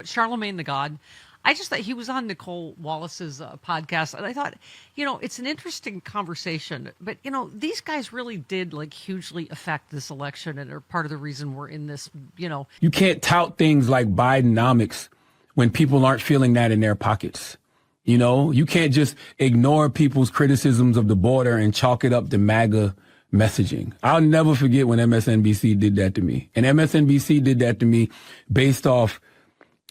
Charlemagne the God. I just thought he was on Nicolle Wallace's podcast, and I thought, it's an interesting conversation. But, these guys really did, hugely affect this election and are part of the reason we're in this, You can't tout things like Bidenomics when people aren't feeling that in their pockets. You can't just ignore people's criticisms of the border and chalk it up to MAGA messaging. I'll never forget when MSNBC did that to me. And MSNBC did that to me based off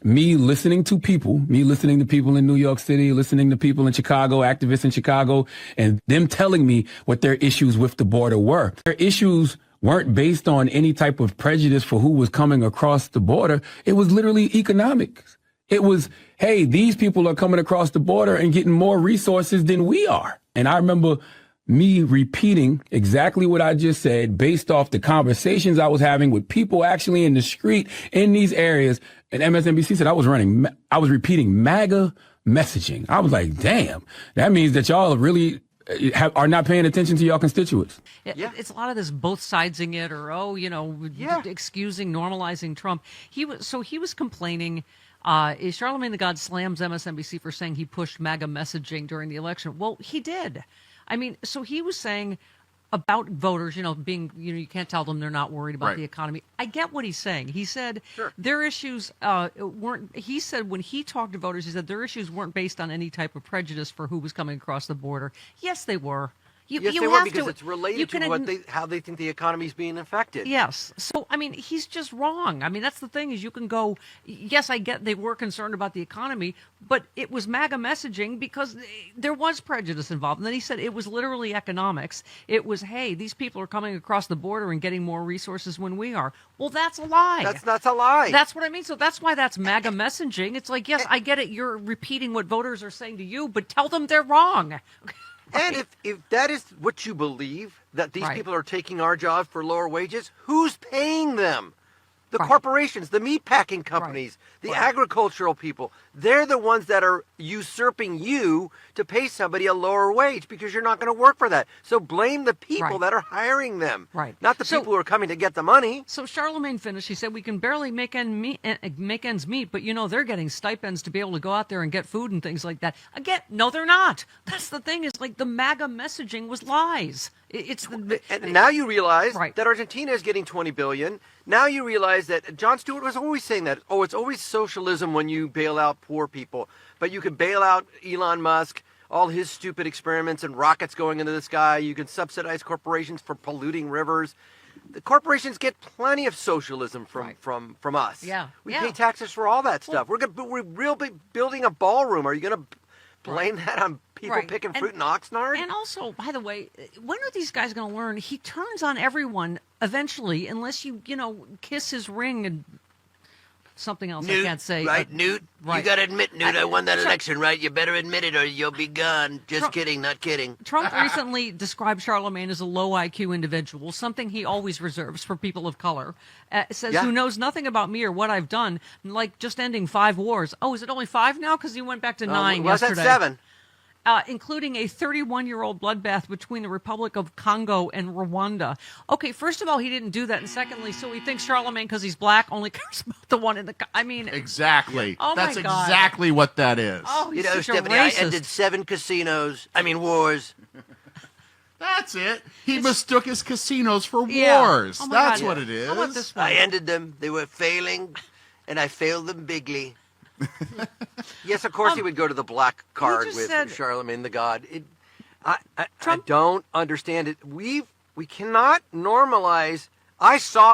me listening to people in New York City, listening to people in Chicago, activists in Chicago, and them telling me what their issues with the border were. Their issues weren't based on any type of prejudice for who was coming across the border. It was literally economics. It was, hey, these people are coming across the border and getting more resources than we are. And I remember me repeating exactly what I just said based off the conversations I was having with people actually in the street in these areas. And MSNBC said I was repeating MAGA messaging. I was like, damn, that means that y'all really are not paying attention to y'all constituents. It's a lot of this both sidesing it or, excusing, normalizing Trump. He was complaining. Charlemagne the God slams MSNBC for saying he pushed MAGA messaging during the election. Well, he did. I mean, so he was saying about voters, being, you can't tell them they're not worried about the economy. I get what he's saying. He said their issues he said when he talked to voters, he said their issues weren't based on any type of prejudice for who was coming across the border. Yes, they were. Yes, they were, because it's related to how they think the economy is being affected. Yes. So, he's just wrong. That's the thing is you can go, yes, I get they were concerned about the economy, but it was MAGA messaging because there was prejudice involved. And then he said it was literally economics. It was, hey, these people are coming across the border and getting more resources when we are. Well, that's a lie. That's a lie. That's what I mean. So that's why that's MAGA messaging. It's like, yes, I get it. You're repeating what voters are saying to you, but tell them they're wrong. And if that is what you believe, that these people are taking our jobs for lower wages, who's paying them? The corporations, the meatpacking companies, the agricultural people. They're the ones that are usurping you to pay somebody a lower wage because you're not going to work for that. So blame the people that are hiring them, not the people who are coming to get the money. So Charlemagne finished. He said, we can barely make ends meet, but, they're getting stipends to be able to go out there and get food and things like that. Again, no, they're not. That's the thing is the MAGA messaging was lies. And now you realize that Argentina is getting $20 billion. Now you realize that Jon Stewart was always saying that, it's always socialism when you bail out poor people. But you can bail out Elon Musk, all his stupid experiments and rockets going into the sky. You can subsidize corporations for polluting rivers. The corporations get plenty of socialism from us. Yeah. We pay taxes for all that stuff. We're really building a ballroom. Are you going to blame that on people picking fruit in Oxnard? And also, by the way, when are these guys going to learn? He turns on everyone eventually, unless you kiss his ring and something else Newt, I can't say. Right, Newt? You got to admit, Newt, I won that election, right? You better admit it or you'll be gone. Just kidding, not kidding. Trump recently described Charlemagne as a low IQ individual, something he always reserves for people of color. Says, who knows nothing about me or what I've done, like just ending 5 wars. Oh, is it only 5 now? Because he went back to 9 yesterday. Was that 7? Including a 31-year-old bloodbath between the Republic of Congo and Rwanda. Okay, first of all, he didn't do that. And secondly, so he thinks Charlemagne, because he's black, only cares about the one in the... Exactly. Oh, that's my God. exactly what that is. Oh, he's such Stephanie, a racist. I ended 7 wars. That's it. He mistook his casinos for Yeah. wars. Oh, my That's God. what it is. How about this one? I ended them. They were failing, and I failed them bigly. Yes, of course he would go to the black card with Charlemagne the God. I don't understand it. We cannot normalize.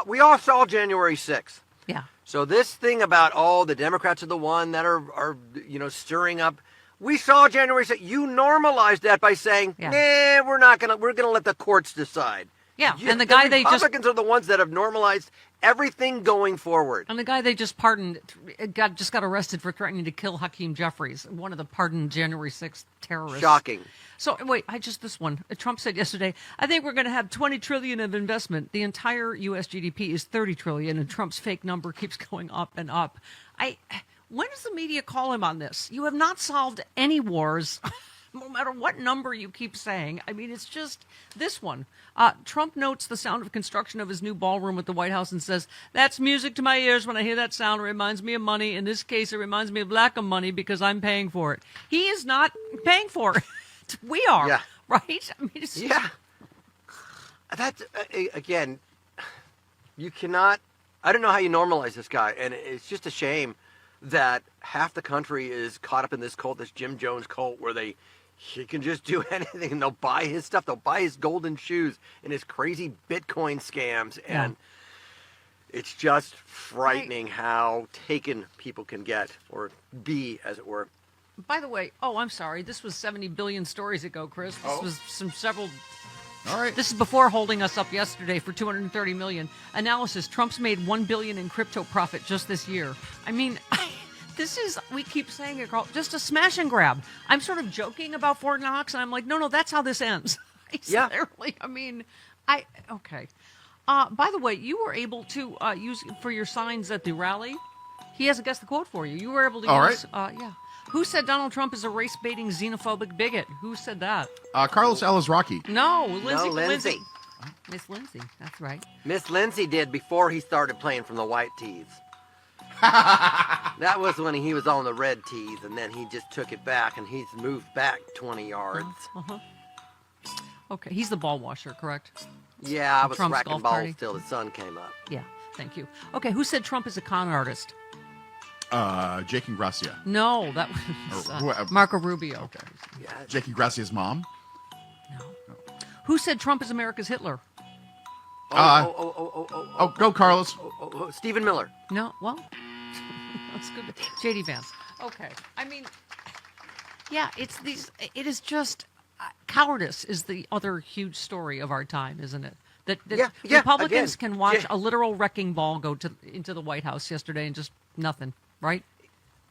We all saw January 6th. Yeah. So this thing about the Democrats are the one that are stirring up. We saw January 6th. You normalized that by saying, nah, we're gonna let the courts decide. Yeah, and the guy Republicans are the ones that have normalized everything going forward. And the guy they just pardoned just got arrested for threatening to kill Hakeem Jeffries, one of the pardoned January 6th terrorists. Shocking. So wait, this one. Trump said yesterday, I think we're going to have 20 trillion of investment. The entire U.S. GDP is 30 trillion, and Trump's fake number keeps going up and up. When does the media call him on this? You have not solved any wars. no matter what number you keep saying. I mean, it's just this one. Trump notes the sound of construction of his new ballroom at the White House and says, "That's music to my ears. When I hear that sound, it reminds me of money. In this case, it reminds me of lack of money because I'm paying for it." He is not paying for it. We are, Yeah. right? I mean, it's just, Yeah. That's, again, you cannot, I don't know how you normalize this guy. And it's just a shame that half the country is caught up in this cult, this Jim Jones cult, where he can just do anything and they'll buy his stuff. They'll buy his golden shoes and his crazy Bitcoin scams. And it's just frightening how taken people can get, or be, as it were. By the way, I'm sorry. This was 70 billion stories ago, Chris. This was several. All right. This is before holding us up yesterday for 230 million. Analysis: Trump's made $1 billion in crypto profit just this year. I mean, this is, we keep saying it, Carl, just a smash and grab. I'm sort of joking about Fort Knox, and I'm like, no, that's how this ends. Yeah. Literally, I mean, okay. By the way, you were able to use for your signs at the rally. He has guessed the quote for you. You were able to use, yeah. Who said Donald Trump is a race-baiting, xenophobic bigot? Who said that? Carlos Elizraki. No, Lindsay. Lindsay. Miss Lindsay, that's right. Miss Lindsay did before he started playing from the white tees. That was when he was on the red tees, and then he just took it back, and he's moved back 20 yards. Okay, he's the ball washer, correct? Yeah, I was Trump's racking golf balls party. till the sun came up. Yeah, thank you. Okay, who said Trump is a con artist? Jake Ingracia. No, that was Marco Rubio. Okay. Yeah. Jake Ingracia's mom. No. Who said Trump is America's Hitler? Go, Carlos. Stephen Miller. No, well, that's good. J.D. Vance. Okay, I mean, yeah, it is just, cowardice is the other huge story of our time, isn't it? That Republicans can watch a literal wrecking ball go into the White House yesterday and just nothing, right?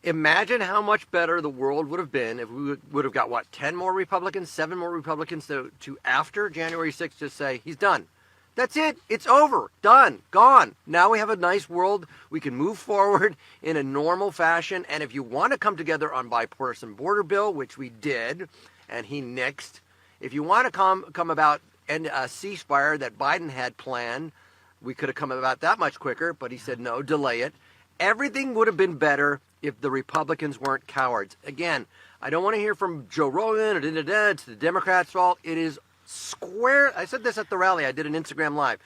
Imagine how much better the world would have been if we would have got, 10 more Republicans, 7 more Republicans to after January 6th to say, he's done. That's it. It's over. Done. Gone. Now we have a nice world. We can move forward in a normal fashion. And if you want to come together on bipartisan border bill, which we did, and he nixed, if you want to come about and a ceasefire that Biden had planned, we could have come about that much quicker, but he said no, delay it. Everything would have been better if the Republicans weren't cowards. Again, I don't want to hear from Joe Rogan or it's the Democrats' fault. It is square. I said this at the rally. I did an Instagram Live.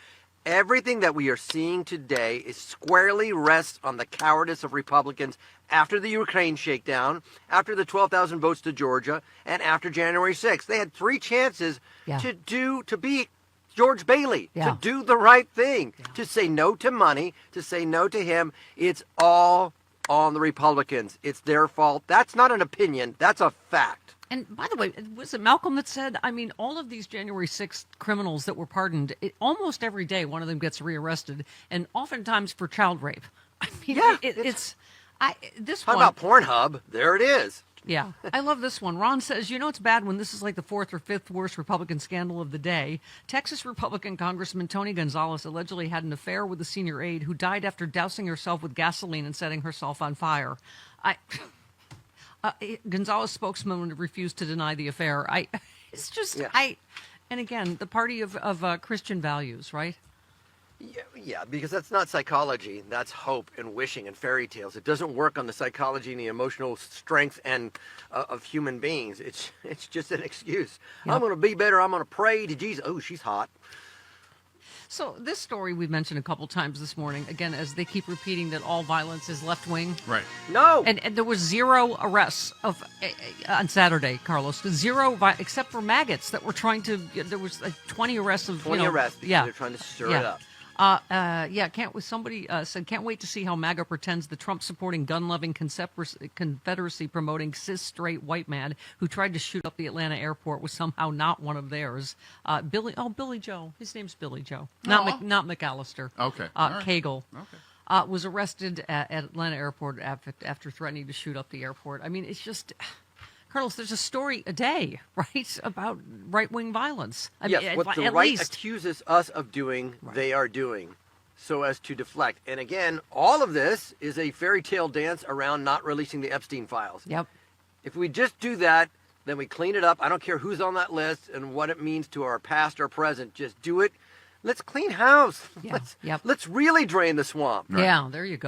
Everything that we are seeing today is squarely rests on the cowardice of Republicans after the Ukraine shakedown, after the 12,000 votes to Georgia, and after January 6th. They had 3 chances to beat George Bailey, to do the right thing, to say no to money, to say no to him. It's all on the Republicans. It's their fault. That's not an opinion. That's a fact. And by the way, was it Malcolm that said, I mean, all of these January 6th criminals that were pardoned, almost every day one of them gets rearrested, and oftentimes for child rape. I mean, this Talk one. about Pornhub. There it is. Yeah, I love this one. Ron says, it's bad when this is like the 4th or 5th worst Republican scandal of the day. Texas Republican Congressman Tony Gonzalez allegedly had an affair with a senior aide who died after dousing herself with gasoline and setting herself on fire. Gonzalez spokesman refused to deny the affair. And again, the party of Christian values, right? Yeah, because that's not psychology. That's hope and wishing and fairy tales. It doesn't work on the psychology and the emotional strength and of human beings. It's just an excuse. Yep. I'm going to be better. I'm going to pray to Jesus. Oh, she's hot. So this story we've mentioned a couple times this morning, again, as they keep repeating that all violence is left-wing. Right. No. And there was 0 arrests on Saturday, Carlos. 0, except for maggots that were trying to, there was 20 arrests of, 20 arrests because they're trying to stir it up. Somebody said, can't wait to see how MAGA pretends the Trump-supporting, gun-loving, Confederacy-promoting, cis-straight white man who tried to shoot up the Atlanta airport was somehow not one of theirs. Billy Joe. His name's Billy Joe. Not McAllister. Okay. Cagle. Okay. Was arrested at Atlanta airport after threatening to shoot up the airport. I mean, it's just... Carlos, there's a story a day, right, about right-wing violence. What the right accuses us of doing, they are doing, so as to deflect. And again, all of this is a fairy tale dance around not releasing the Epstein files. Yep. If we just do that, then we clean it up. I don't care who's on that list and what it means to our past or present. Just do it. Let's clean house. Yeah. Let's really drain the swamp. Yeah, there you go.